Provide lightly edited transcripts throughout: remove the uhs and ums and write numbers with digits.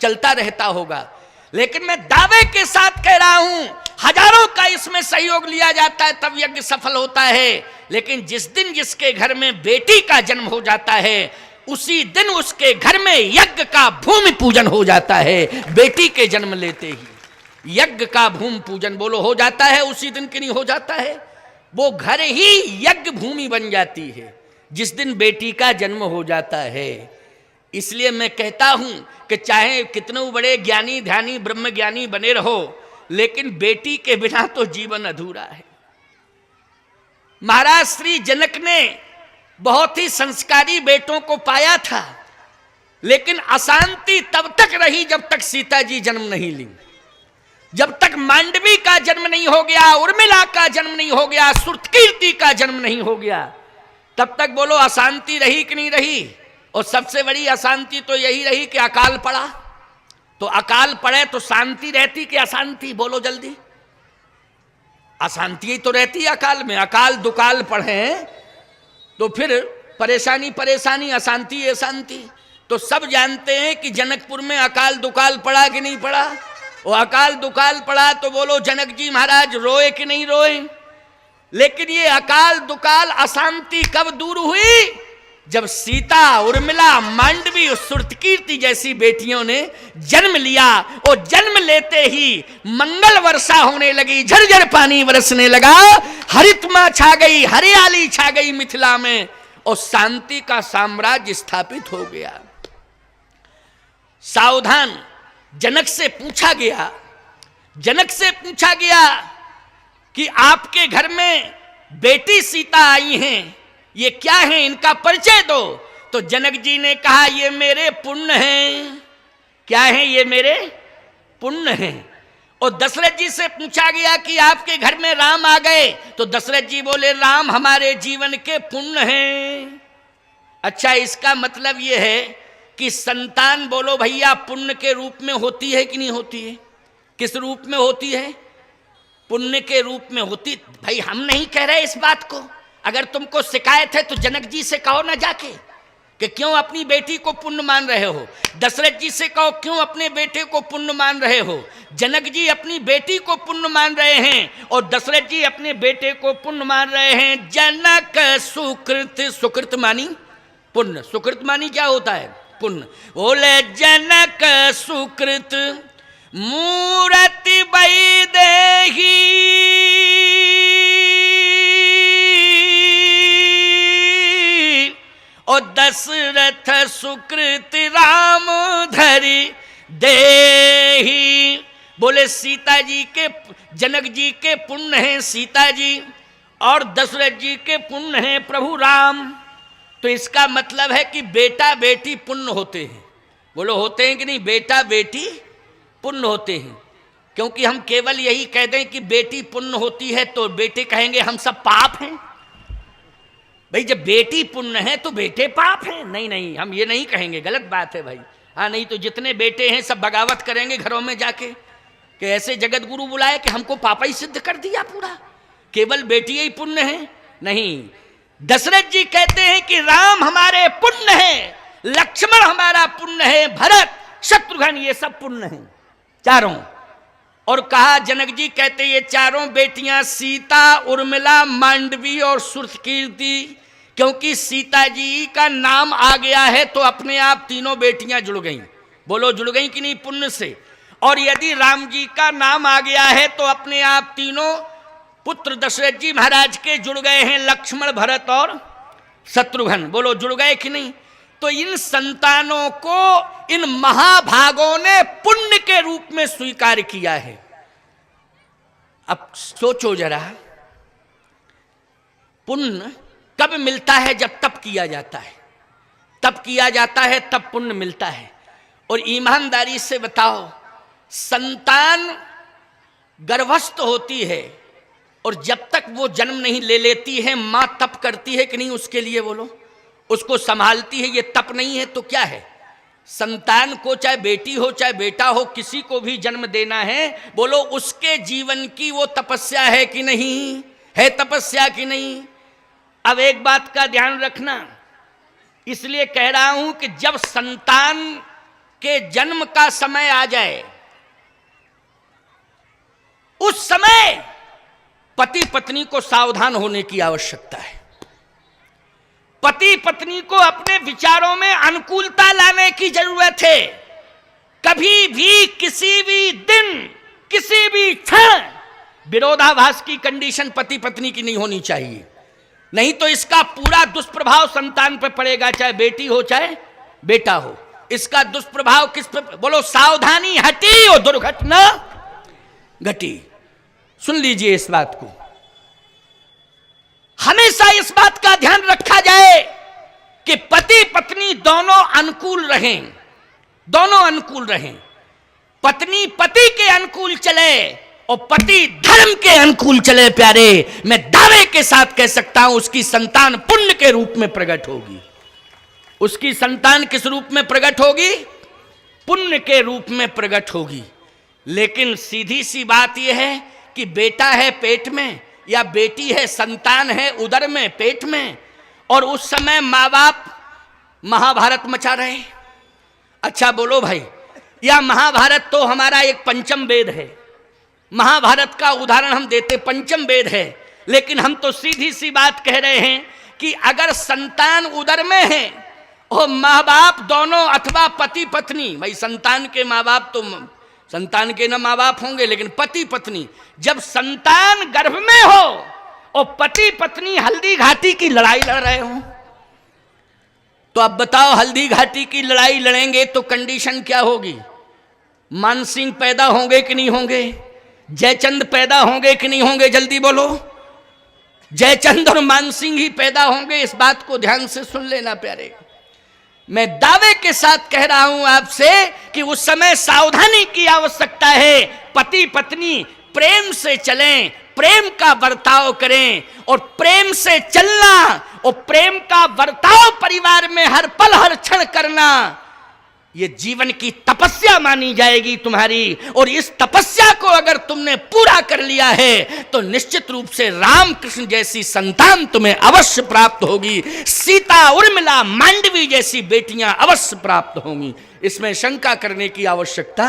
चलता रहता होगा। लेकिन मैं दावे के साथ कह रहा हूं, हजारों का इसमें सहयोग लिया जाता है तब यज्ञ सफल होता है। लेकिन जिस दिन जिसके घर में बेटी का जन्म हो जाता है, उसी दिन उसके घर में यज्ञ का भूमि पूजन हो जाता है। बेटी के जन्म लेते ही यज्ञ का भूमि पूजन बोलो हो जाता है, उसी दिन कि नहीं हो जाता है। वो घर ही यज्ञ भूमि बन जाती है जिस दिन बेटी का जन्म हो जाता है। इसलिए मैं कहता हूं कि चाहे कितने बड़े ज्ञानी ध्यानी ब्रह्म ज्ञानी बने रहो, लेकिन बेटी के बिना तो जीवन अधूरा है। महाराज श्री जनक ने बहुत ही संस्कारी बेटों को पाया था, लेकिन अशांति तब तक रही जब तक सीता जी जन्म नहीं ली, जब तक मांडवी का जन्म नहीं हो गया, उर्मिला का जन्म नहीं हो गया, श्रुतकीर्ति का जन्म नहीं हो गया, तब तक बोलो अशांति रही कि नहीं रही। और सबसे बड़ी अशांति तो यही रही कि अकाल पड़ा। तो अकाल पड़े तो शांति रहती कि अशांति, बोलो जल्दी। अशांति तो रहती अकाल में। अकाल दुकाल पढ़े तो फिर परेशानी परेशानी, अशांति अशांति। तो सब जानते हैं कि जनकपुर में अकाल दुकाल पड़ा कि नहीं पड़ा। वो अकाल दुकाल पड़ा तो बोलो जनक जी महाराज रोए कि नहीं रोए। लेकिन ये अकाल दुकाल अशांति कब दूर हुई, जब सीता उर्मिला मांडवी और श्रुतकीर्ति जैसी बेटियों ने जन्म लिया। और जन्म लेते ही मंगल वर्षा होने लगी, झरझर पानी बरसने लगा, हरितमा छा गई, हरियाली छा गई मिथिला में, और शांति का साम्राज्य स्थापित हो गया। सावधान जनक से पूछा गया, जनक से पूछा गया कि आपके घर में बेटी सीता आई हैं, ये क्या है, इनका परिचय दो। तो जनक जी ने कहा ये मेरे पुण्य हैं। क्या है ये मेरे पुण्य हैं। और दशरथ जी से पूछा गया कि आपके घर में राम आ गए, तो दशरथ जी बोले राम हमारे जीवन के पुण्य हैं। अच्छा, इसका मतलब ये है कि संतान बोलो भैया पुण्य के रूप में होती है कि नहीं होती है। किस रूप में होती है, पुण्य के रूप में होती। भाई हम नहीं कह रहे इस बात को, अगर तुमको शिकायत है तो जनक जी से कहो ना जाके कि क्यों अपनी बेटी को पुण्य मान रहे हो। दशरथ जी से कहो क्यों अपने बेटे को पुण्य मान रहे हो। जनक जी अपनी बेटी को पुण्य मान रहे हैं और दशरथ जी अपने बेटे को पुण्य मान रहे हैं। जनक सुकृत, सुकृत मानी पुण्य, सुकृत मानी क्या होता है पुण्य। बोले जनक सुकृत मूर्ति वैदेही, और दशरथ सुकृत राम धरि देही। बोले सीता जी के, जनक जी के पुण्य हैं सीता जी, और दशरथ जी के पुण्य हैं प्रभु राम। तो इसका मतलब है कि बेटा बेटी पुण्य होते हैं। बोलो होते हैं कि नहीं, बेटा बेटी पुण्य होते हैं। क्योंकि हम केवल यही कह दें कि बेटी पुण्य होती है तो बेटे कहेंगे हम सब पाप हैं। भाई जब बेटी पुण्य है तो बेटे पाप हैं। नहीं नहीं, हम ये नहीं कहेंगे, गलत बात है भाई। हाँ नहीं तो जितने बेटे हैं सब बगावत करेंगे घरों में जाके कि ऐसे जगत गुरु बुलाए कि हमको पापा ही सिद्ध कर दिया पूरा, केवल बेटी ही पुण्य है। नहीं, दशरथ जी कहते हैं कि राम हमारे पुण्य है, लक्ष्मण हमारा पुण्य है, भरत शत्रुघ्न ये सब पुण्य हैं चारों। और कहा जनक जी कहते ये चारों बेटियां सीता उर्मिला मांडवी और श्रुतकीर्ति, क्योंकि सीता जी का नाम आ गया है तो अपने आप तीनों बेटियां जुड़ गईं। बोलो जुड़ गईं कि नहीं पुण्य से। और यदि राम जी का नाम आ गया है तो अपने आप तीनों पुत्र दशरथ जी महाराज के जुड़ गए हैं, लक्ष्मण भरत और शत्रुघ्न। बोलो जुड़ गए कि नहीं। तो इन संतानों को इन महाभागों ने पुण्य के रूप में स्वीकार किया है। अब सोचो जरा, पुण्य कब मिलता है, जब तप किया जाता है। तप किया जाता है तब पुण्य मिलता है। और ईमानदारी से बताओ, संतान गर्भस्थ होती है और जब तक वो जन्म नहीं ले लेती है मां तप करती है कि नहीं उसके लिए। बोलो उसको संभालती है, ये तप नहीं है तो क्या है। संतान को चाहे बेटी हो चाहे बेटा हो, किसी को भी जन्म देना है, बोलो उसके जीवन की वो तपस्या है कि नहीं है, तपस्या कि नहीं। अब एक बात का ध्यान रखना, इसलिए कह रहा हूं कि जब संतान के जन्म का समय आ जाए, उस समय पति पत्नी को सावधान होने की आवश्यकता है। पति पत्नी को अपने विचारों में अनुकूलता लाने की जरूरत है। कभी भी, किसी भी दिन, किसी भी क्षण विरोधाभास की कंडीशन पति पत्नी की नहीं होनी चाहिए, नहीं तो इसका पूरा दुष्प्रभाव संतान पर पड़ेगा, चाहे बेटी हो चाहे बेटा हो। इसका दुष्प्रभाव किस पर? बोलो, सावधानी हटी और दुर्घटना घटी। सुन लीजिए इस बात को, हमेशा इस बात का ध्यान रखा जाए कि पति पत्नी दोनों अनुकूल रहें, दोनों अनुकूल रहें। पत्नी पति के अनुकूल चले और पति धर्म के अनुकूल चले। प्यारे, मैं दावे के साथ कह सकता हूं उसकी संतान पुण्य के रूप में प्रकट होगी। उसकी संतान किस रूप में प्रकट होगी? पुण्य के रूप में प्रकट होगी। लेकिन सीधी सी बात यह है कि बेटा है पेट में या बेटी है, संतान है उदर में, पेट में, और उस समय माँ बाप महाभारत मचा रहे। अच्छा बोलो भाई, या महाभारत तो हमारा एक पंचम वेद है, महाभारत का उदाहरण हम देते, पंचम वेद है, लेकिन हम तो सीधी सी बात कह रहे हैं कि अगर संतान उदर में है और माँ बाप दोनों अथवा पति पत्नी, भाई संतान के माँ बाप तो संतान के न माँ बाप होंगे, लेकिन पति पत्नी, जब संतान गर्भ में हो और पति पत्नी हल्दी घाटी की लड़ाई लड़ रहे हो, तो अब बताओ हल्दी घाटी की लड़ाई लड़ेंगे तो कंडीशन क्या होगी? मानसिंह पैदा होंगे कि नहीं होंगे? जयचंद पैदा होंगे कि नहीं होंगे? जल्दी बोलो। जयचंद और मानसिंह ही पैदा होंगे, इस बात को ध्यान से सुन लेना प्यारे। मैं दावे के साथ कह रहा हूं आपसे कि उस समय सावधानी की आवश्यकता है। पति पत्नी प्रेम से चलें, प्रेम का बर्ताव करें, और प्रेम से चलना और प्रेम का बर्ताव परिवार में हर पल हर क्षण करना, ये जीवन की तपस्या मानी जाएगी तुम्हारी। और इस तपस्या को अगर तुमने पूरा कर लिया है तो निश्चित रूप से रामकृष्ण जैसी संतान तुम्हें अवश्य प्राप्त होगी, सीता, उर्मिला, मांडवी जैसी बेटियां अवश्य प्राप्त होंगी, इसमें शंका करने की आवश्यकता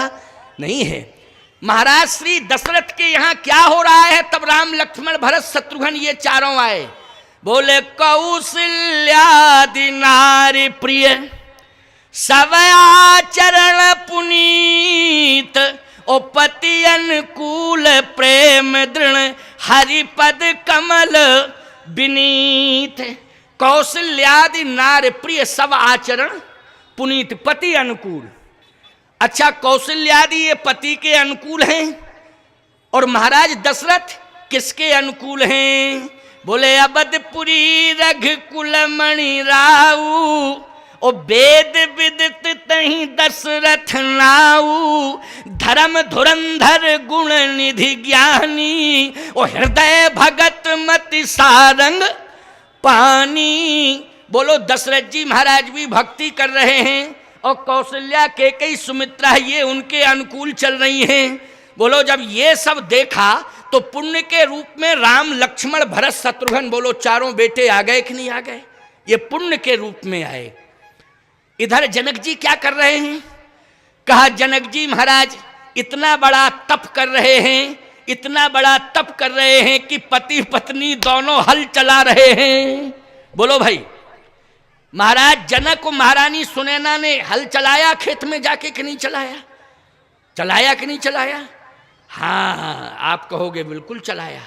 नहीं है। महाराज श्री दशरथ के यहाँ क्या हो रहा है? तब राम, लक्ष्मण, भरत, शत्रुघ्न ये चारों आए, बोले कौशल्यादि नारी प्रिय सब आचरण पुनीत, ओ पति अनुकूल प्रेम दृढ़ हरिपद कमल विनीत। कौशल्यादि नार प्रिय सब आचरण पुनीत, पति अनुकूल। अच्छा, कौशल्यादि ये पति के अनुकूल हैं, और महाराज दशरथ किसके अनुकूल हैं? बोले अवधपुरी रघुकुल मणि राऊ, ओ वेद विदित तहि दशरथ नाऊ, धर्म धुरंधर गुण निधि ज्ञानी, ओ हृदय भगत मति सारंग पानी। बोलो, दशरथ जी महाराज भी भक्ति कर रहे हैं और कौशल्या, केकई, सुमित्रा ये उनके अनुकूल चल रही हैं। बोलो, जब ये सब देखा तो पुण्य के रूप में राम, लक्ष्मण, भरत, शत्रुघ्न, बोलो चारों बेटे आ गए कि नहीं आ गए? ये पुण्य के रूप में आए। इधर जनक जी क्या कर रहे हैं? कहा, जनक जी महाराज इतना बड़ा तप कर रहे हैं, इतना बड़ा तप कर रहे हैं कि पति पत्नी दोनों हल चला रहे हैं। बोलो भाई, महाराज जनक और महारानी सुनैना ने हल चलाया खेत में जाके कि नहीं चलाया? चलाया कि नहीं चलाया? हाँ, आप कहोगे बिल्कुल चलाया।